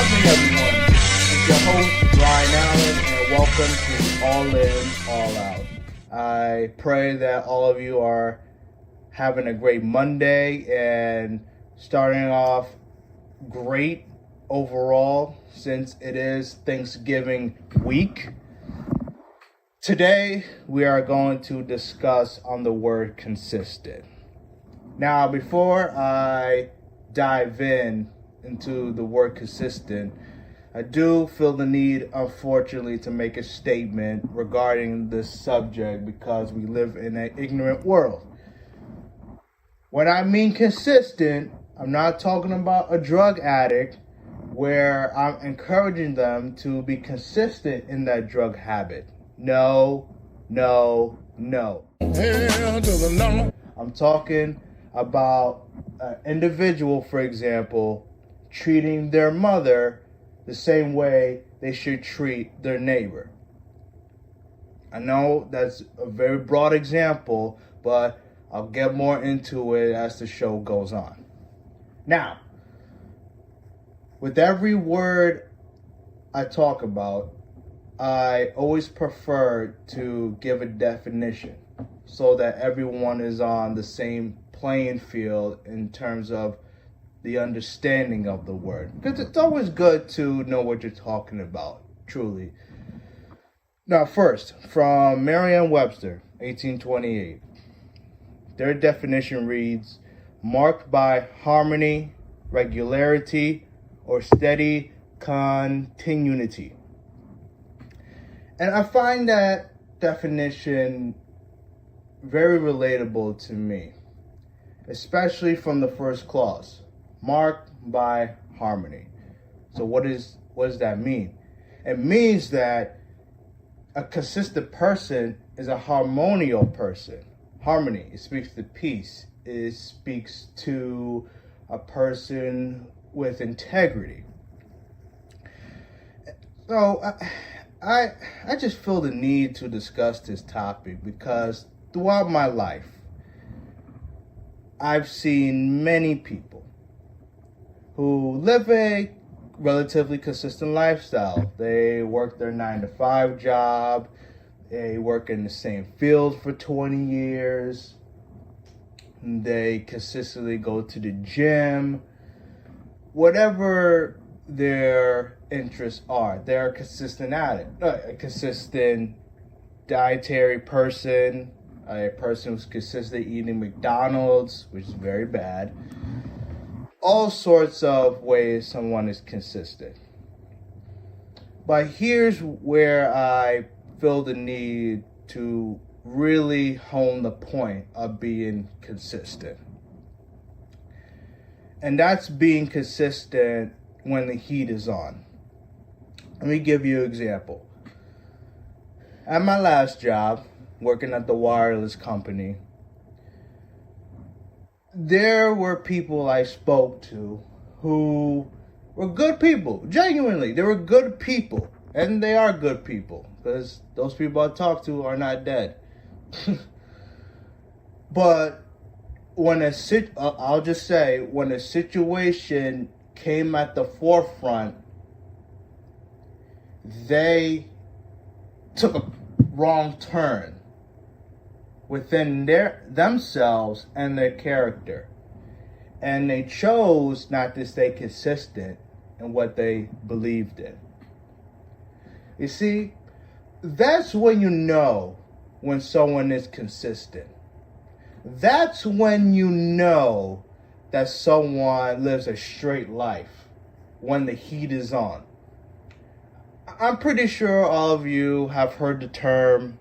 happening, everyone? It's your host, Ryan Allen, and welcome to All In, All Out. I pray that all of you are having a great Monday and starting off great overall since it is Thanksgiving week. Today, we are going to discuss on the word consistent. Now, before I dive into the word consistent, I do feel the need, unfortunately, to make a statement regarding this subject because we live in an ignorant world. When I mean consistent, I'm not talking about a drug addict where I'm encouraging them to be consistent in that drug habit. No. Hell to the no. I'm talking about an individual, for example, treating their mother the same way they should treat their neighbor. I know that's a very broad example, but I'll get more into it as the show goes on. Now, with every word I talk about, I always prefer to give a definition so that everyone is on the same playing field in terms of the understanding of the word. Because it's always good to know what you're talking about, truly. Now, first, from Merriam-Webster, 1828. Their definition reads, marked by harmony, regularity, or steady continuity. And I find that definition very relatable to me, especially from the first clause. Marked by harmony. So what does that mean? It means that a consistent person is a harmonial person. Harmony, it speaks to peace. It speaks to a person with integrity. So I just feel the need to discuss this topic because throughout my life, I've seen many people who live a relatively consistent lifestyle. They work their 9-to-5 job. They work in the same field for 20 years. They consistently go to the gym. Whatever their interests are, they're a consistent addict, a consistent dietary person, a person who's consistently eating McDonald's, which is very bad. All sorts of ways someone is consistent. But here's where I feel the need to really hone the point of being consistent. And that's being consistent when the heat is on. Let me give you an example. At my last job, working at the wireless company, there were people I spoke to who were good people. Genuinely, they were good people. And they are good people because those people I talk to are not dead. But when I'll just say, when a situation came at the forefront, they took a wrong turn within themselves and their character. And they chose not to stay consistent in what they believed in. You see, that's when you know when someone is consistent. That's when you know that someone lives a straight life when the heat is on. I'm pretty sure all of you have heard the term,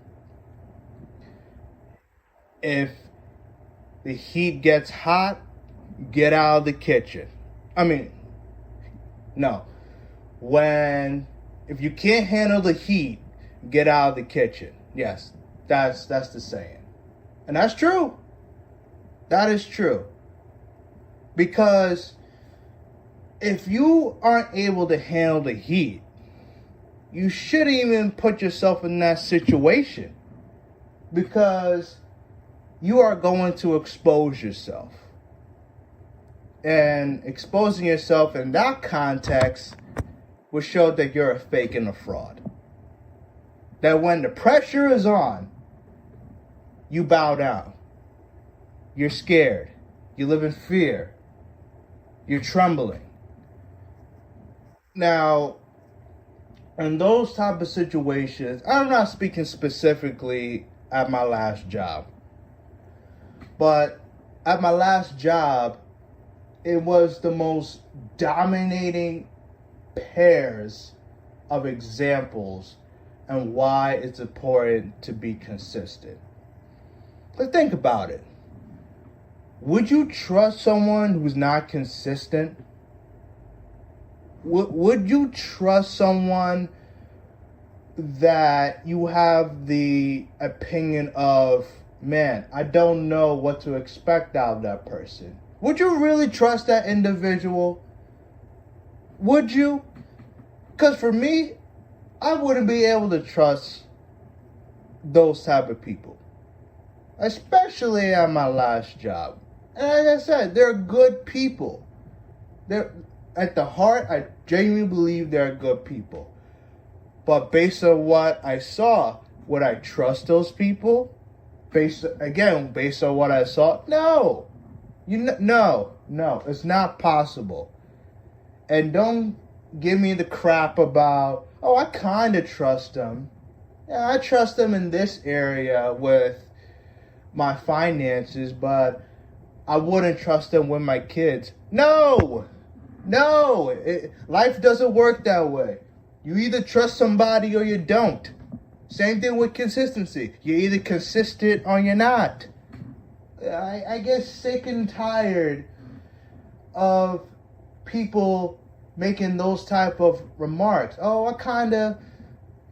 if the heat gets hot, get out of the kitchen. If you can't handle the heat, get out of the kitchen. Yes, that's the saying. And that's true. That is true. Because if you aren't able to handle the heat, you shouldn't even put yourself in that situation. Because you are going to expose yourself. And exposing yourself in that context will show that you're a fake and a fraud. That when the pressure is on, you bow down. You're scared. You live in fear. You're trembling. Now, in those type of situations, I'm not speaking specifically at my last job, but at my last job, it was the most dominating pairs of examples and why it's important to be consistent. But think about it. Would you trust someone who's not consistent? Would you trust someone that you have the opinion of, man, I don't know what to expect out of that person? Would you really trust that individual? Would you? Because for me, I wouldn't be able to trust those type of people, especially at my last job. And like I said, they're good people. They're at the heart, I genuinely believe they're good people. But based on what I saw, would I trust those people? Based on what I saw, no. No, it's not possible. And don't give me the crap about, oh, I kind of trust them. Yeah, I trust them in this area with my finances, but I wouldn't trust them with my kids. No, life doesn't work that way. You either trust somebody or you don't. Same thing with consistency. You're either consistent or you're not. I get sick and tired of people making those type of remarks. Oh, I kind of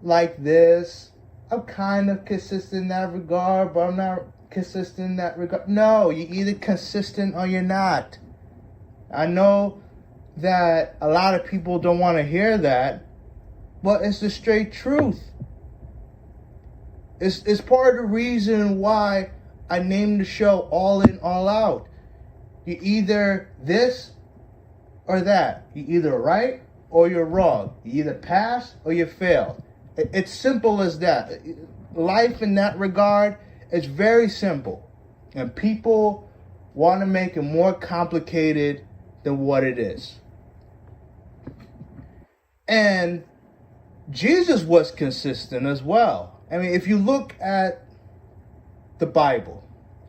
like this. I'm kind of consistent in that regard, but I'm not consistent in that regard. No, you're either consistent or you're not. I know that a lot of people don't want to hear that, but it's the straight truth. It's part of the reason why I named the show All In, All Out. You're either this or that. You're either right or you're wrong. You either pass or you fail. It's simple as that. Life in that regard is very simple. And people want to make it more complicated than what it is. And Jesus was consistent as well. I mean, if you look at the Bible,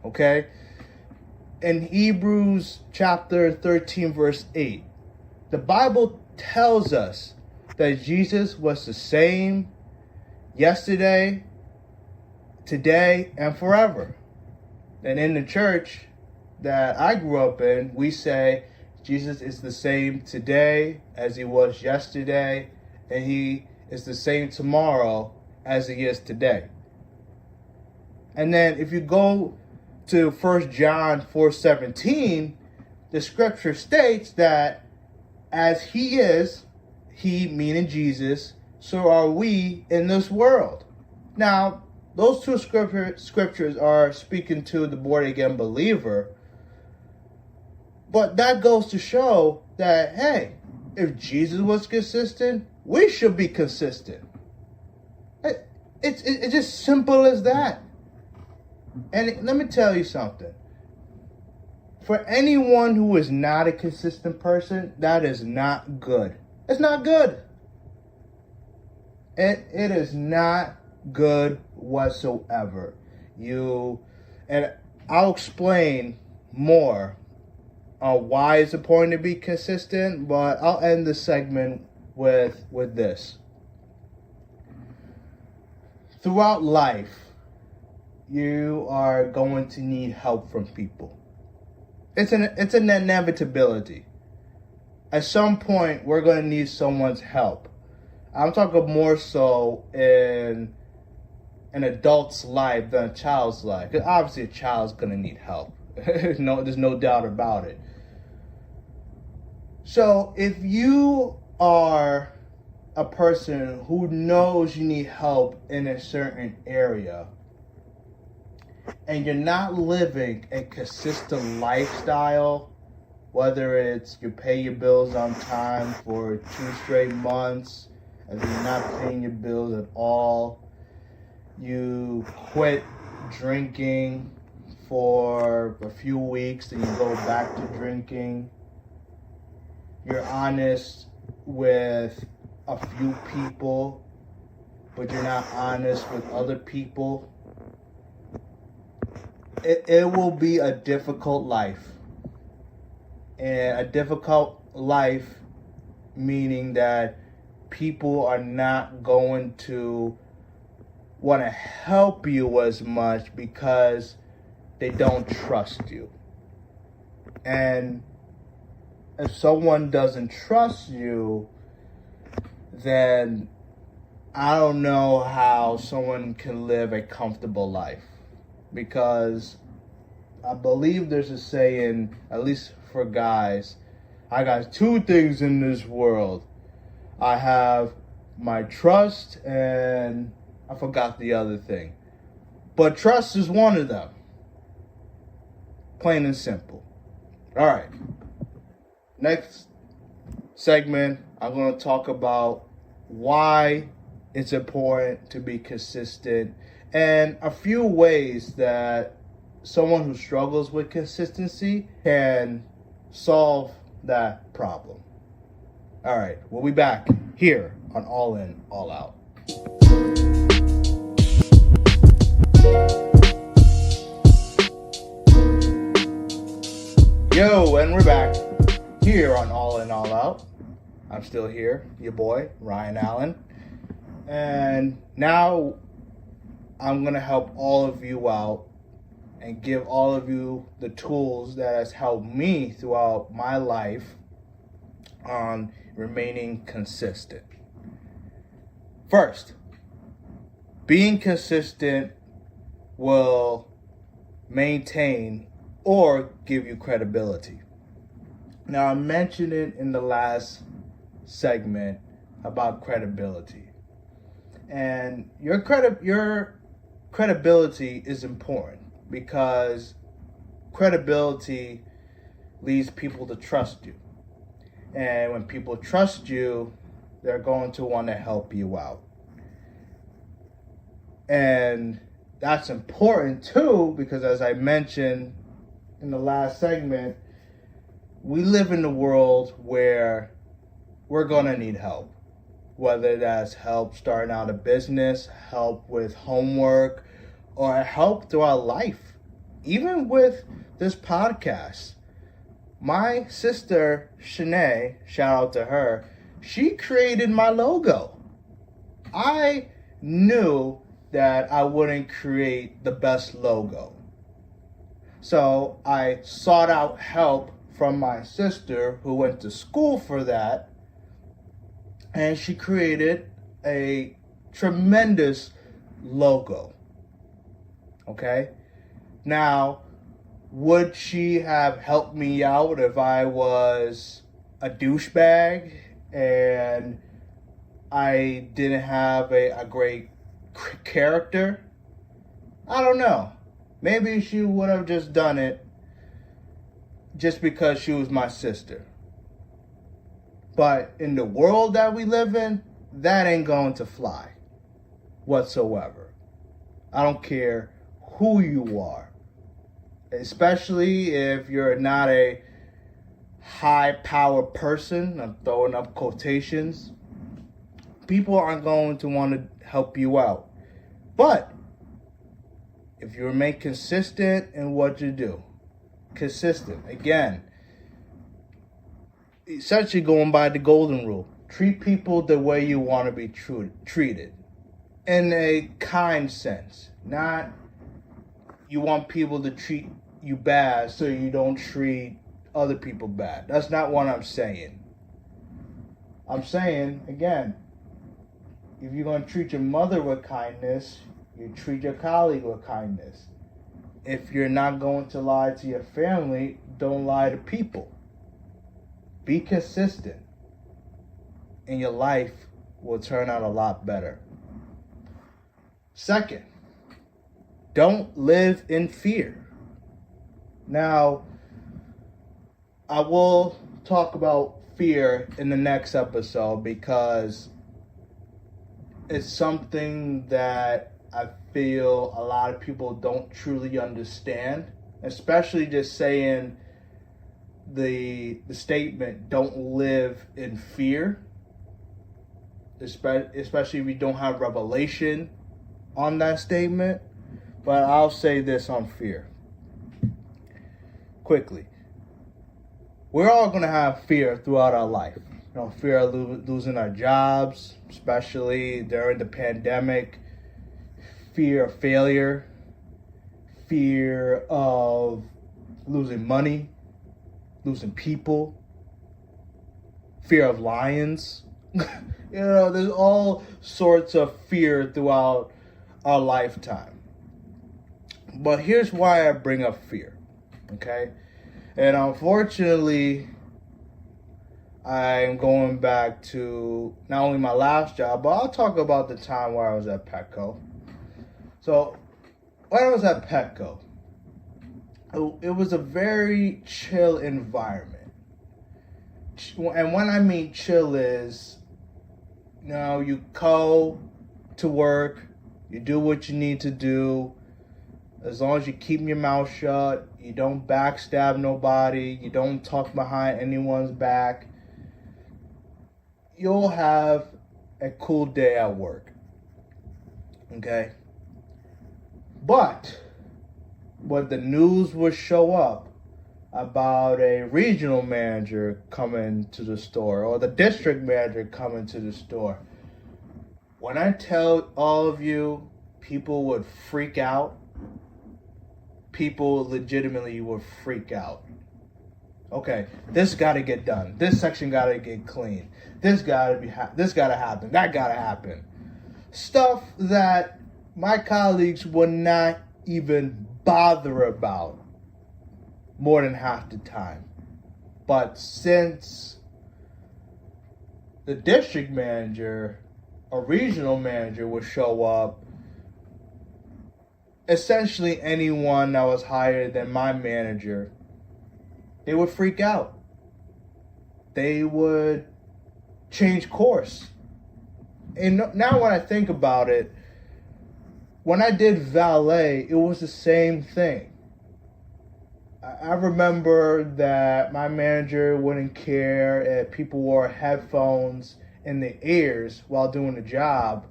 okay, in Hebrews chapter 13, verse 8, the Bible tells us that Jesus was the same yesterday, today, and forever. And in the church that I grew up in, we say Jesus is the same today as he was yesterday, and he is the same tomorrow as he is today. And then if you go to 1 John 4:17, the scripture states that as he is, he meaning Jesus, so are we in this world. Now, those two scriptures are speaking to the born again believer, but that goes to show that, hey, if Jesus was consistent, we should be consistent. It's just simple as that. And let me tell you something. For anyone who is not a consistent person, that is not good. It's not good. It is not good whatsoever. And I'll explain more on why it's important to be consistent, but I'll end this segment with this. Throughout life, you are going to need help from people. It's an inevitability. At some point, we're going to need someone's help. I'm talking more so in an adult's life than a child's life. Because obviously a child's going to need help. There's no doubt about it. So if you are a person who knows you need help in a certain area, and you're not living a consistent lifestyle whether it's you pay your bills on time for 2 straight months, if you're not paying your bills at all, you quit drinking for a few weeks, then you go back to drinking, you're honest with a few people, but you're not honest with other people, it will be a difficult life. And a difficult life meaning that people are not going to want to help you as much because they don't trust you. And if someone doesn't trust you, then I don't know how someone can live a comfortable life. Because I believe there's a saying, at least for guys, I got 2 things in this world. I have my trust and I forgot the other thing. But trust is one of them. Plain and simple. All right. Next segment, I'm going to talk about why it's important to be consistent and a few ways that someone who struggles with consistency can solve that problem. All right, we'll be back here on All In, All Out. Yo, and we're back here on All In, All Out. I'm still here, your boy, Ryan Allen. And now I'm going to help all of you out and give all of you the tools that has helped me throughout my life on remaining consistent. First, being consistent will maintain or give you credibility. Now, I mentioned it in the last segment about credibility. And your credibility is important because credibility leads people to trust you. And when people trust you, they're going to want to help you out. And that's important too, because as I mentioned in the last segment, we live in a world where we're going to need help. Whether that's help starting out a business, help with homework, or help throughout life. Even with this podcast. My sister, Shanae, shout out to her, she created my logo. I knew that I wouldn't create the best logo. So I sought out help from my sister who went to school for that. And she created a tremendous logo. Okay? Now, would she have helped me out if I was a douchebag and I didn't have a great character? I don't know. Maybe she would have just done it just because she was my sister. But in the world that we live in, that ain't going to fly whatsoever. I don't care who you are. Especially if you're not a high-powered person. I'm throwing up quotations. People aren't going to want to help you out. But if you remain consistent in what you do, consistent, again, essentially going by the golden rule. Treat people the way you want to be treated. In a kind sense. Not you want people to treat you bad so you don't treat other people bad. That's not what I'm saying. I'm saying, again, if you're going to treat your mother with kindness, you treat your colleague with kindness. If you're not going to lie to your family, don't lie to people. Be consistent, and your life will turn out a lot better. Second, don't live in fear. Now, I will talk about fear in the next episode because it's something that I feel a lot of people don't truly understand, especially just saying the statement, don't live in fear, especially if you don't have revelation on that statement. But I'll say this on fear quickly. We're all going to have fear throughout our life. Fear of losing our jobs, especially during the pandemic, fear of failure, fear of losing money, losing people, fear of lions. There's all sorts of fear throughout our lifetime. But here's why I bring up fear, okay? And unfortunately, I'm going back to not only my last job, but I'll talk about the time where I was at Petco. So, when I was at Petco, it was a very chill environment. And when I mean chill is, you go to work, you do what you need to do. As long as you keep your mouth shut, you don't backstab nobody, you don't talk behind anyone's back, you'll have a cool day at work. Okay? But when the news would show up about a regional manager coming to the store or the district manager coming to the store, when I tell all of you, people would freak out. People legitimately would freak out. Okay, this got to get done. This section got to get clean. This got to happen. That got to happen. Stuff that my colleagues would not even bother about more than half the time. But since the district manager, a regional manager would show up, essentially anyone that was higher than my manager, they would freak out. They would change course. And now when I think about it, when I did valet, it was the same thing. I remember that my manager wouldn't care if people wore headphones in their ears while doing the job,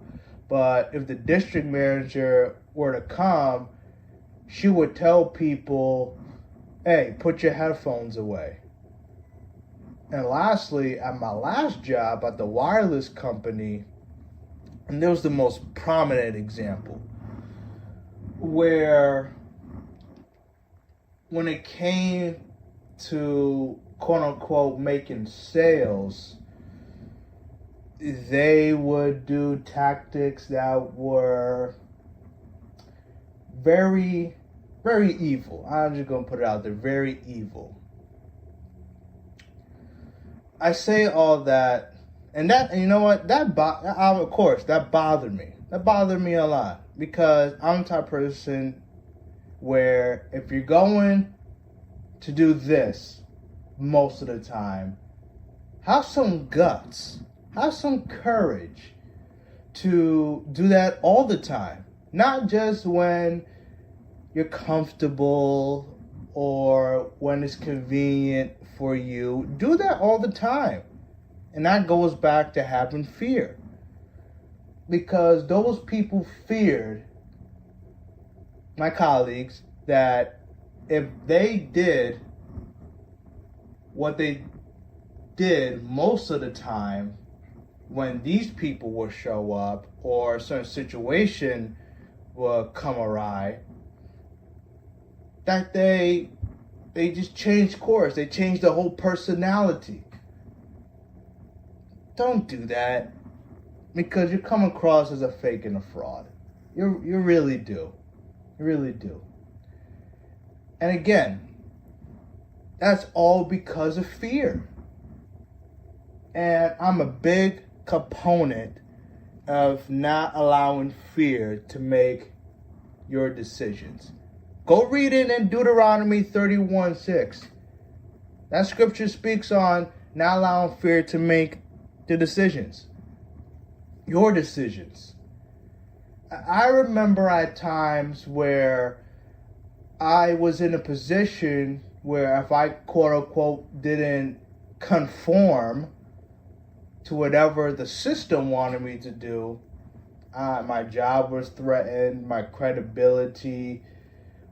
but if the district manager were to come, she would tell people, hey, put your headphones away. And lastly, at my last job at the wireless company, and there was the most prominent example, where when it came to quote unquote making sales, they would do tactics that were very, very evil. I'm just going to put it out there, very evil. I say all that, and you know what? Of course, that bothered me. That bothered me a lot because I'm the type of person where if you're going to do this most of the time, have some guts, have some courage to do that all the time. Not just when you're comfortable or when it's convenient for you. Do that all the time. And that goes back to having fear. Because those people feared, my colleagues, that if they did what they did most of the time when these people would show up or a certain situation will come awry, that they just change course. They change the whole personality. Don't do that, because you come across as a fake and a fraud. You really do. You really do. And again, that's all because of fear. And I'm a big component of not allowing fear to make your decisions. Go read it in Deuteronomy 31:6. That scripture speaks on not allowing fear to make the decisions, your decisions. I remember at times where I was in a position where if I quote unquote didn't conform to whatever the system wanted me to do, my job was threatened, my credibility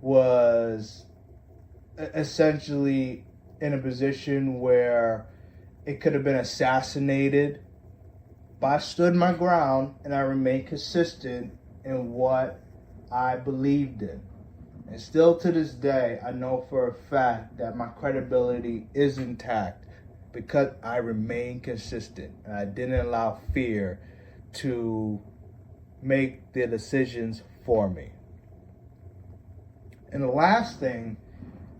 was essentially in a position where it could have been assassinated. But I stood my ground and I remained consistent in what I believed in. And still to this day, I know for a fact that my credibility is intact because I remained consistent and I didn't allow fear to make the decisions for me. And the last thing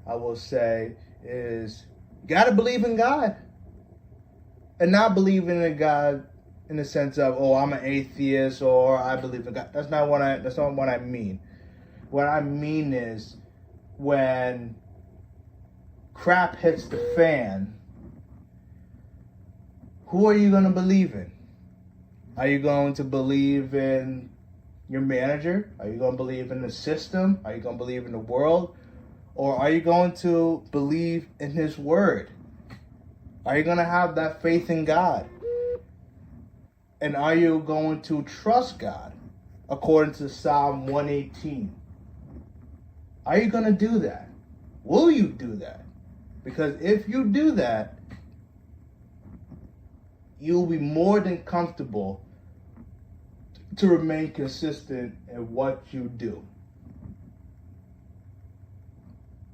I will say is you got to believe in God. And not believing in God in the sense of, oh, I'm an atheist or I believe in God. That's not what I mean. What I mean is when crap hits the fan, who are you going to believe in? Are you going to believe in your manager? Are you going to believe in the system? Are you going to believe in the world? Or are you going to believe in His Word? Are you going to have that faith in God? And are you going to trust God according to Psalm 118? Are you going to do that? Will you do that? Because if you do that, you'll be more than comfortable to remain consistent in what you do.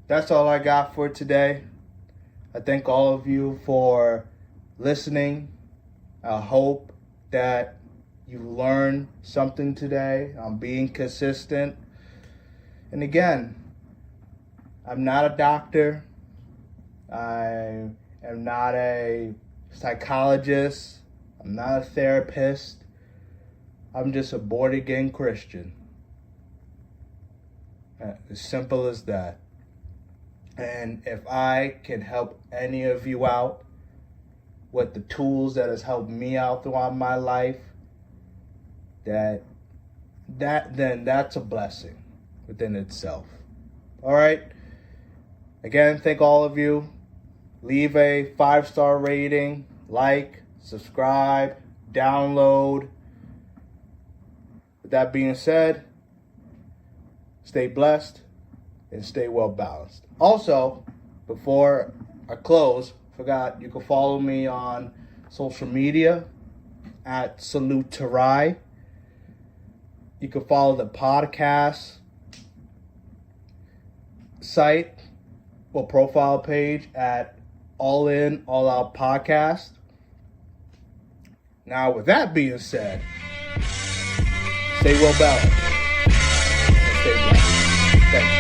That's all I got for today. I thank all of you for listening. I hope that you learned something today on being consistent. And again, I'm not a doctor. I am not a psychologist. I'm not a therapist. I'm just a born-again Christian. As simple as that. And if I can help any of you out with the tools that has helped me out throughout my life, then that's a blessing within itself. All right. Again, thank all of you. Leave a 5-star rating, like, subscribe, download. With that being said, stay blessed and stay well balanced. Also, before I close, forgot you can follow me on social media at Salute to Rai. You can follow the podcast site or profile page at All In, All Out Podcast. Now, with that being said, stay well balanced and stay blessed. Thank you.